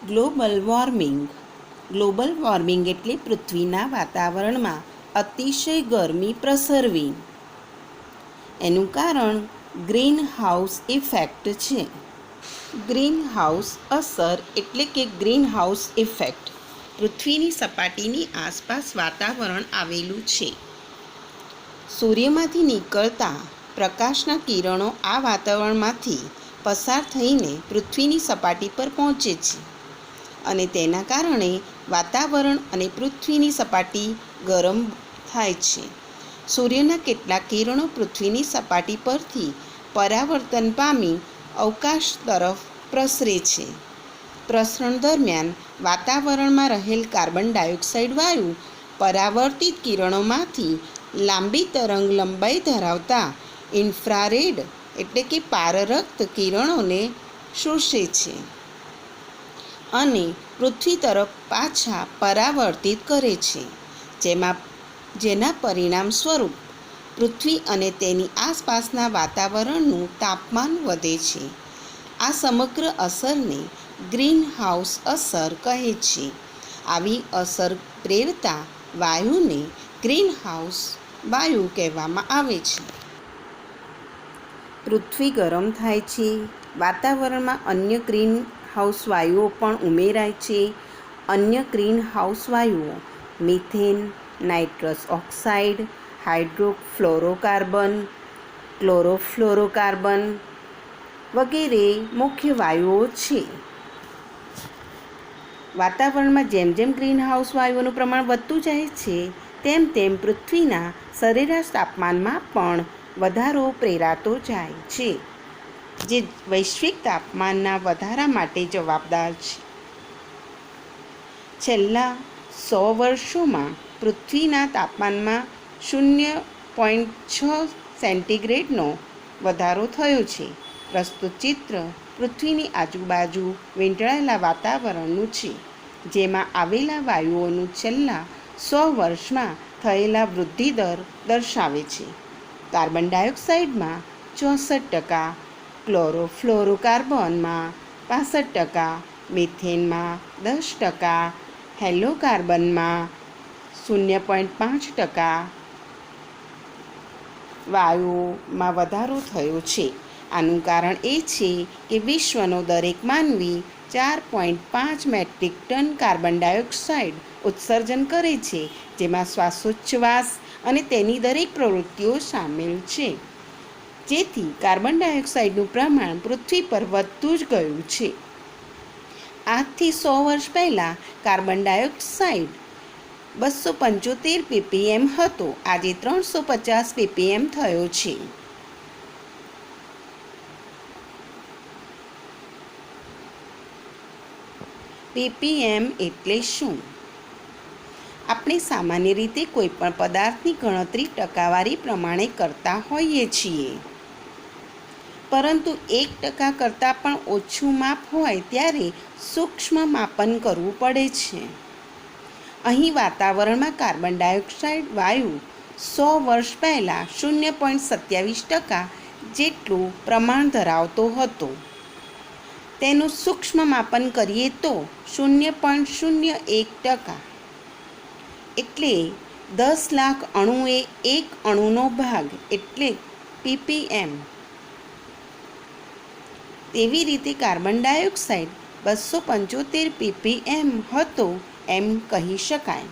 Global warming એટલે પૃથ્વીના વાતાવરણમાં અતિશય ગરમી પ્રસરવી. એનું કારણ ગ્રીન હાઉસ ઇફેક્ટ છે. ગ્રીન હાઉસ અસર એટલે કે ગ્રીન હાઉસ ઇફેક્ટ પૃથ્વીની સપાટીની આસપાસ વાતાવરણ આવેલું છે. સૂર્યમાંથી નીકળતા પ્રકાશના કિરણો આ વાતાવરણમાંથી પસાર થઈને પૃથ્વીની સપાટી પર પહોંચે છે અને તેના કારણે વાતાવરણ અને પૃથ્વીની સપાટી ગરમ થાય છે. સૂર્યના કેટલાક કિરણો પૃથ્વીની સપાટી પરથી પરાવર્તન પામી અવકાશ તરફ પ્રસરે છે. પ્રસરણ દરમિયાન વાતાવરણમાં રહેલ કાર્બન ડાયોક્સાઇડ વાયુ પરાવર્તિત કિરણોમાંથી લાંબી તરંગ લંબાઈ ધરાવતા ઇન્ફ્રારેડ એટલે કે પારરક્ત કિરણોને શોષે છે અને પૃથ્વી તરફ પાછા પરાવર્તિત કરે છે, જેના પરિણામ સ્વરૂપ પૃથ્વી અને તેની આસપાસના વાતાવરણનું તાપમાન વધે છે. આ સમગ્ર અસરને ગ્રીન હાઉસ અસર કહે છે. આવી અસર પ્રેરતા વાયુને ગ્રીન હાઉસ વાયુ કહેવામાં આવે છે. પૃથ્વી ગરમ થાય છે. વાતાવરણમાં અન્ય ગ્રીન હાઉસ વાયુઓ પણ ઉમેરાય છે. અન્ય ગ્રીન હાઉસ વાયુઓ મિથેન, નાઇટ્રસ ઓક્સાઇડ, હાઇડ્રોફ્લોરોકાર્બન, ક્લોરોફ્લોરોકાર્બન વગેરે મુખ્ય વાયુઓ છે. વાતાવરણમાં જેમ જેમ ગ્રીન હાઉસ વાયુઓનું પ્રમાણ વધતું જાય છે તેમ તેમ પૃથ્વીના સરેરાશ તાપમાનમાં પણ વધારો પ્રેરાતો જાય છે, જે વૈશ્વિક તાપમાનના વધારા માટે જવાબદાર છે. છેલ્લા 100 વર્ષોમાં પૃથ્વીના તાપમાનમાં 0.6 સેન્ટીગ્રેડનો વધારો થયો છે. પ્રસ્તુત ચિત્ર પૃથ્વીની આજુબાજુ વીંટળાયેલા વાતાવરણનું છે, જેમાં આવેલા વાયુઓનું છેલ્લા 100 વર્ષમાં થયેલા વૃદ્ધિ દર દર્શાવે છે. કાર્બન ડાયોક્સાઇડમાં 64%, ક્લોરોફ્લોરોકાર્બનમાં 65%, મિથેનમાં 10%, હેલોકાર્બનમાં 0.5% વાયુઓમાં વધારો થયો છે. આનું કારણ એ છે કે વિશ્વનો દરેક માનવી 4.5 મેટ્રિક ટન કાર્બન ડાયોક્સાઇડ ઉત્સર્જન કરે છે, જેમાં શ્વાસોચ્છ્વાસ અને તેની દરેક પ્રવૃત્તિઓ સામેલ છે. જેથી કાર્બન ડાયોક્સાઇડનું પ્રમાણ પૃથ્વી પર વધતું જ ગયું છે. આજથી 100 વર્ષ પહેલાં કાર્બન ડાયોક્સાઇડ 275 ppm હતો. આજે 350 ppm થયો છે. ppm એટલે શું? આપણે સામાન્ય રીતે કોઈપણ પદાર્થની ગણતરી ટકાવારી પ્રમાણે કરતા હોઈએ છીએ, પરંતુ 1% કરતાં પણ ઓછું માપ હોય ત્યારે સૂક્ષ્મ માપન કરવું પડે છે. અહીં વાતાવરણમાં કાર્બન ડાયોક્સાઇડ વાયુ 100 વર્ષ પહેલાં 0.27% જેટલું પ્રમાણ ધરાવતો હતો. તેનું સૂક્ષ્મ માપન કરીએ તો 0.01%, એટલે 10 લાખ અણુએ 1 અણુનો ભાગ એટલે ppm. તેવી રીતે કાર્બન ડાયોક્સાઇડ 275 ppm હતો એમ કહી શકાય.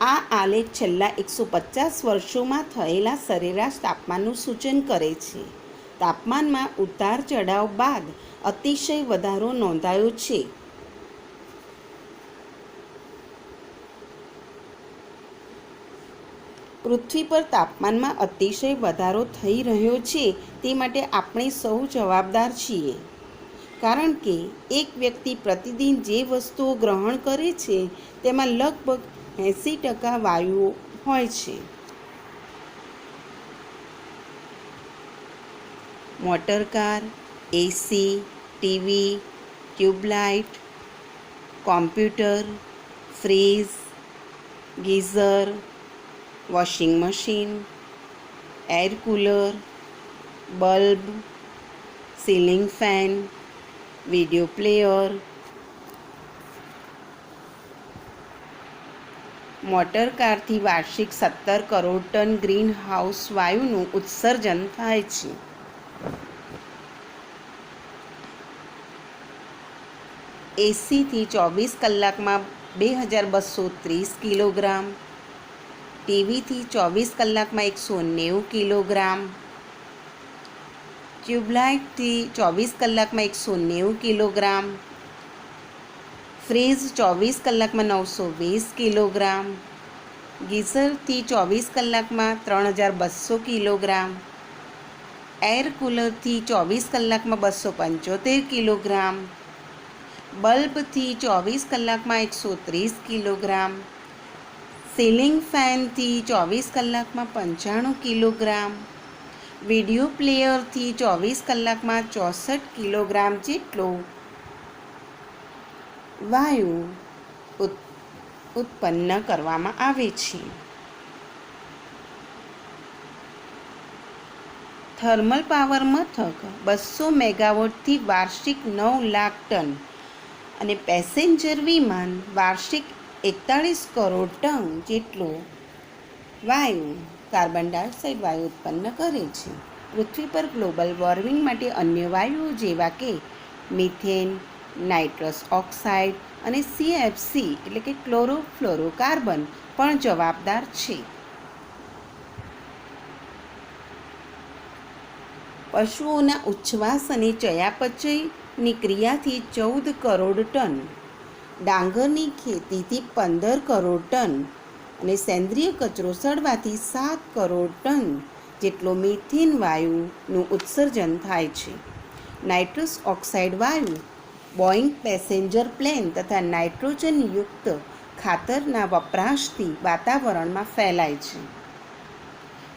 આ આલેખ છેલ્લા 150 વર્ષોમાં થયેલા સરેરાશ તાપમાનનું સૂચન કરે છે. તાપમાનમાં ઉતાર ચઢાવ બાદ અતિશય વધારો નોંધાયો છે. પૃથ્વી પર તાપમાનમાં અતિશય વધારો થઈ રહ્યો છે તે માટે આપણે સૌ જવાબદાર છીએ, કારણ કે એક વ્યક્તિ પ્રતિદિન જે વસ્તુઓ ગ્રહણ કરે છે તેમાં લગભગ 80% વાયુઓ હોય છે. Motorcar, AC, TV, tubelight, computer, fridge, geyser, washing machine, air cooler, bulb, ceiling fan, video player, motor કારથી વાર્ષિક 17 કરોડ ટન ગ્રીન હાઉસ વાયુનું ઉત્સર્જન થાય છે. એસીથી 24 કલાકમાં 2230 કિલોગ્રામ, ટીવીથી 24 કલાકમાં 190 કિલોગ્રામ, ટ્યુબલાઇટથી 24 કલાકમાં 190 કિલોગ્રામ, ફ્રીજ 24 કલાકમાં 920 કિલોગ્રામ, ગીઝરથી 24 કલાકમાં 3200 કિલોગ્રામ, એર કૂલરથી 24 કલાકમાં 275 કિલોગ્રામ, બલ્બથી 24 કલાકમાં 130 કિલોગ્રામ, સીલિંગ ફેનથી 24 કલાકમાં 95 કિલોગ્રામ, વિડીયો પ્લેયરથી 24 કલાકમાં 64 કિલોગ્રામ જેટલો વાયુ ઉત્પન્ન કરવામાં આવે છે. થર્મલ પાવર મથક 200 મેગાવોટથી વાર્ષિક 9 લાખ ટન અને પેસેન્જર વિમાન વાર્ષિક 41 કરોડ ટન જેટલો કાર્બન ડાયોક્સાઇડ વાયુ ઉત્પન્ન કરે છે. પૃથ્વી પર ગ્લોબલ વોર્મિંગ માટે અન્ય વાયુઓ જેવા કે મિથેન, નાઇટ્રસ ઓક્સાઇડ અને સીએફસી એટલે કે ક્લોરોફ્લોરોકાર્બન પણ જવાબદાર છે. પશુઓના ઉચ્છ્વાસ અને ચયાપચયની ક્રિયાથી 14 કરોડ ટન, ડાંગરની ખેતીથી 15 કરોડ ટન અને સેન્દ્રિય કચરો સળવાથી 7 કરોડ ટન જેટલો મિથેન વાયુનું ઉત્સર્જન થાય છે. નાઇટ્રસ ઓક્સાઇડ વાયુ બોઇંગ પેસેન્જર પ્લેન તથા નાઇટ્રોજનયુક્ત ખાતરના વપરાશથી વાતાવરણમાં ફેલાય છે.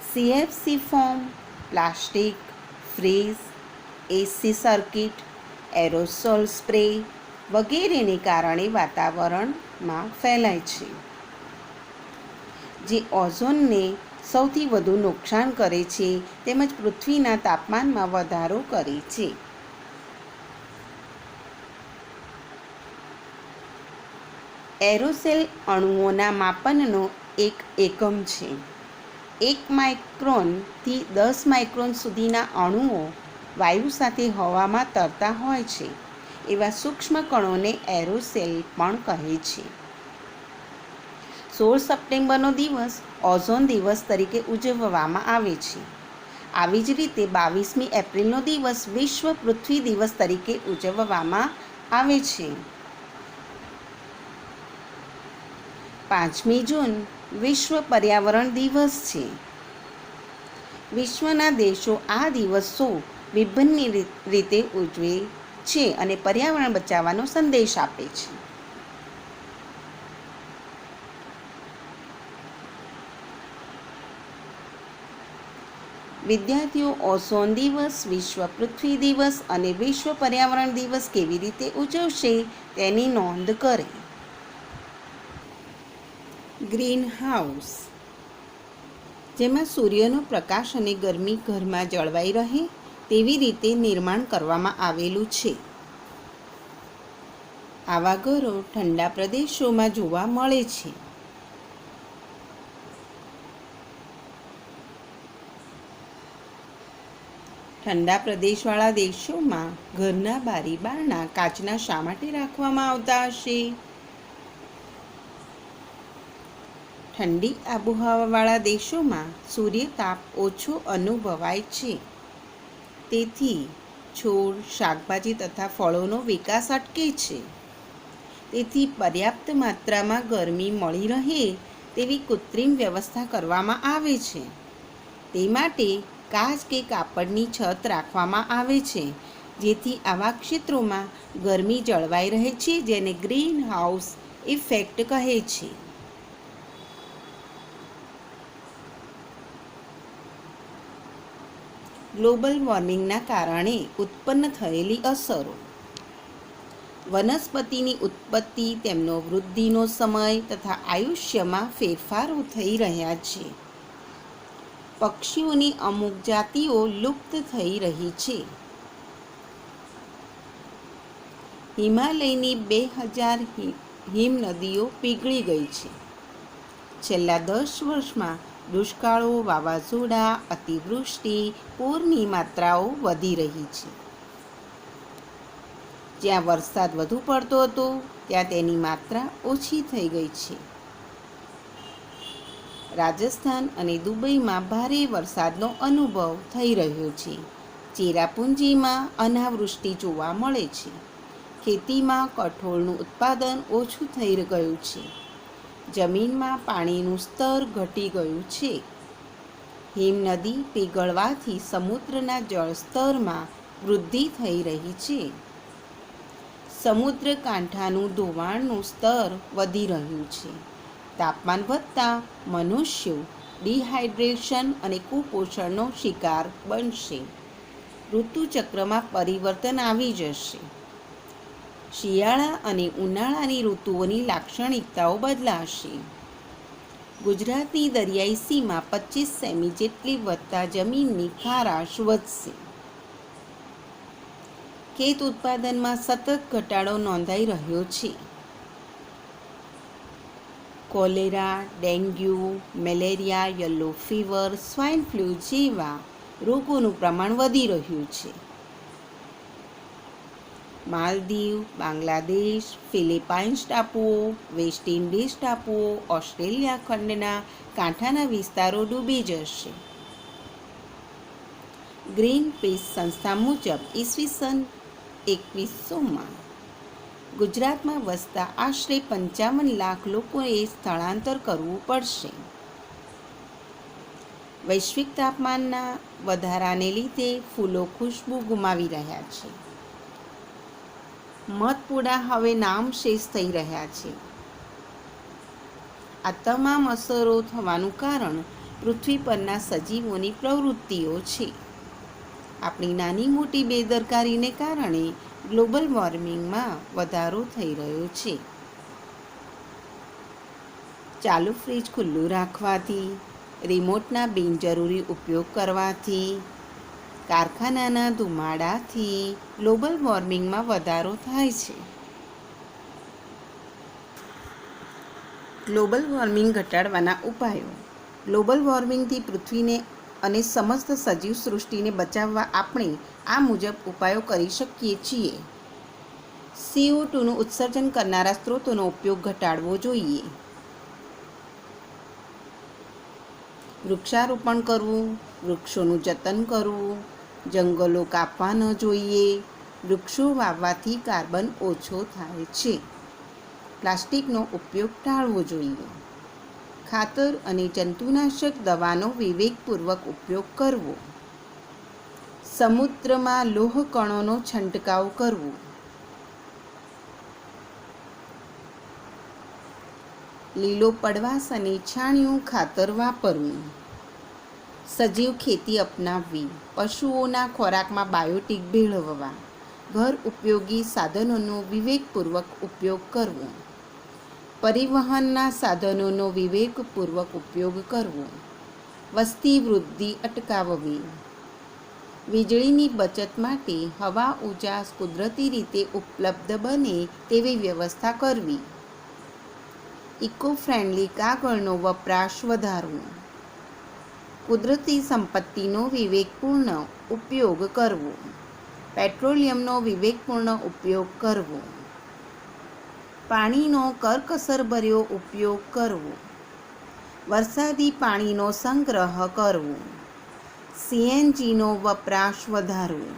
સીએફસી ફોમ, પ્લાસ્ટિક, ફ્રીજ, એસી સર્કિટ, એરોસોલ સ્પ્રે વગેરેને કારણે વાતાવરણમાં ફેલાય છે, જે ઓઝોનને સૌથી વધુ નુકસાન કરે છે તેમજ પૃથ્વીના તાપમાનમાં વધારો કરે છે. એરોસોલ અણુઓના માપનનો એક એકમ છે. 1 માઇક્રોનથી 10 માઇક્રોન સુધીના અણુઓ વાયુ સાથે હવામાં તરતા હોય છે. એવા સૂક્ષ્મ કણોને એરોસોલ પણ કહે છે. 16 સપ્ટેમ્બરનો દિવસ ઓઝોન દિવસ તરીકે ઉજવવામાં આવે છે. આવી જ રીતે 22મી એપ્રિલનો દિવસ વિશ્વ પૃથ્વી દિવસ તરીકે ઉજવવામાં આવે છે. 5મી જૂન વિશ્વ પર્યાવરણ દિવસ છે. વિશ્વના દેશો આ દિવસો વિભિન્ન રીતે ઉજવે છે અને પર્યાવરણ બચાવવાનો સંદેશ આપે છે. વિદ્યાર્થીઓ ઓઝોન દિવસ, વિશ્વ પૃથ્વી દિવસ અને વિશ્વ પર્યાવરણ દિવસ કેવી રીતે ઉજવશે તેની નોંધ કરે. ગ્રીન હાઉસ, જેમાં સૂર્યનો પ્રકાશ અને ગરમી ઘરમાં જળવાઈ રહે તેવી રીતે નિર્માણ કરવામાં આવેલું છે. આવા ઘરો ઠંડા પ્રદેશોમાં જોવા મળે છે. ઠંડા પ્રદેશવાળા દેશોમાં ઘરના બારી બારણા કાચના શા માટે રાખવામાં આવતા હશે? ઠંડી આબોહવાવાળા દેશોમાં સૂર્યતાપ ઓછો અનુભવાય છે, તેથી છોડ, શાકભાજી તથા ફળોનો વિકાસ અટકે છે. તેથી પર્યાપ્ત માત્રામાં ગરમી મળી રહે તેવી કૃત્રિમ વ્યવસ્થા કરવામાં આવે છે. તે માટે કાચ કે કાપડની છત રાખવામાં આવે છે, જેથી આવા ક્ષેત્રોમાં ગરમી જળવાઈ રહે છે, જેને ગ્રીન હાઉસ ઇફેક્ટ કહે છે. ગ્લોબલ વોર્મિંગના કારણે ઉત્પન્ન થયેલી અસરો. વનસ્પતિની ઉત્પત્તિ, તેમનો વૃદ્ધિનો સમય તથા આયુષ્યમાં ફેરફારો થઈ રહ્યા છે. પક્ષીઓની અમુક જાતિઓ લુપ્ત થઈ રહી છે. હિમાલયની 2000 હિમનદીઓ પીગળી ગઈ છે. છેલ્લા 10 વર્ષમાં દુષ્કાળો, વાવાઝોડા, અતિવૃષ્ટિ, પૂરની માત્રાઓ વધી રહી છે. જ્યાં વરસાદ વધુ પડતો હતો ત્યાં તેની માત્રા ઓછી થઈ ગઈ છે. રાજસ્થાન અને દુબઈમાં ભારે વરસાદનો અનુભવ થઈ રહ્યો છે. ચેરાપુંજીમાં અનાવૃષ્ટિ જોવા મળે છે. ખેતીમાં કઠોળનું ઉત્પાદન ઓછું થઈ ગયું છે. જમીનમાં પાણીનું સ્તર ઘટી ગયું છે. હિમનદી પીગળવાથી સમુદ્રના જળસ્તરમાં વૃદ્ધિ થઈ રહી છે. સમુદ્ર કાંઠાનું ધોવાણનું સ્તર વધી રહ્યું છે. તાપમાન વધતા મનુષ્યો ડિહાઇડ્રેશન અને કુપોષણનો શિકાર બનશે. ઋતુચક્રમાં પરિવર્તન આવી જશે. શિયાળા અને ઉનાળાની ઋતુઓની લાક્ષણિકતાઓ બદલાશે. ગુજરાતની દરિયાઈ સીમા 25 સેમી જેટલી વધતા જમીનની ખારાશ વધશે. ખેત ઉત્પાદનમાં સતત ઘટાડો નોંધાઈ રહ્યો છે. Cholera, dengue, malaria, yellow fever, swine flu જેવા રોગોનું પ્રમાણ વધી રહ્યું છે. માલદીવ, બાંગ્લાદેશ, ફિલિપાઇન્સ ટાપુઓ, વેસ્ટ ઇન્ડિઝ ટાપુઓ, ઓસ્ટ્રેલિયા ખંડના કાંઠાના વિસ્તારો ડૂબી જશે. ગ્રીન પીસ સંસ્થા મુજબ ઈસવીસન 2100માં ગુજરાતમાં વસતા આશરે 55 લાખ લોકોએ સ્થળાંતર કરવું પડશે. વૈશ્વિક તાપમાનના વધારાને લીધે ફૂલો ખુશ્બુ ગુમાવી રહ્યા છે. મધપૂડા હવે નામશેષ થઈ રહ્યા છે. આ તમામ અસરો થવાનું કારણ પૃથ્વી પરના સજીવોની પ્રવૃત્તિઓ છે. આપણી નાની મોટી બેદરકારીને કારણે ગ્લોબલ વોર્મિંગમાં વધારો થઈ રહ્યો છે. ચાલુ ફ્રીજ ખુલ્લું રાખવાથી, રિમોટના બિનજરૂરી ઉપયોગ કરવાથી, કારખાનાના ધુમાડાથી ગ્લોબલ વોર્મિંગમાં વધારો થાય છે. ગ્લોબલ વોર્મિંગ ઘટાડવાના ઉપાયો. ગ્લોબલ વોર્મિંગથી પૃથ્વીને અને સમસ્ત સજીવ સૃષ્ટિને બચાવવા આપણે આ મુજબ ઉપાયો કરી શકીએ છીએ. CO2નું ઉત્સર્જન કરનારા સ્ત્રોતોનો ઉપયોગ ઘટાડવો જોઈએ. વૃક્ષારોપણ કરવું, વૃક્ષોનું જતન કરવું, જંગલો કાપવા ન જોઈએ. વૃક્ષો વાવવાથી કાર્બન ઓછો થાય છે. પ્લાસ્ટિકનો ઉપયોગ ટાળવો જોઈએ. ખાતર અને જંતુનાશક દવાનો વિવેકપૂર્વક ઉપયોગ કરવો. સમુદ્રમાં લોહ કણોનો છંટકાવ કરવો. લીલો પડવાશ અને છાણિયું ખાતર વાપરવું. સજીવ ખેતી અપનાવવી. પશુઓના ખોરાકમાં બાયોટિક ભેળવવા. ઘર ઉપયોગી સાધનોનો વિવેકપૂર્વક ઉપયોગ કરવો. પરિવહનના સાધનોનો વિવેકપૂર્વક ઉપયોગ કરવો. વસ્તી વૃદ્ધિ અટકાવવી. વીજળીની બચત માટે હવા ઉજાસ કુદરતી રીતે ઉપલબ્ધ બને તેવી વ્યવસ્થા કરવી. ઇકો ફ્રેન્ડલી કાગળનો વપરાશ વધારવો. કુદરતી સંપત્તિનો વિવેકપૂર્ણ ઉપયોગ કરવો. પેટ્રોલિયમનો વિવેકપૂર્ણ ઉપયોગ કરવો. પાણીનો કરકસરભર્યો ઉપયોગ કરવો. વરસાદી પાણીનો સંગ્રહ કરવો. CNGનો વપરાશ વધારવો.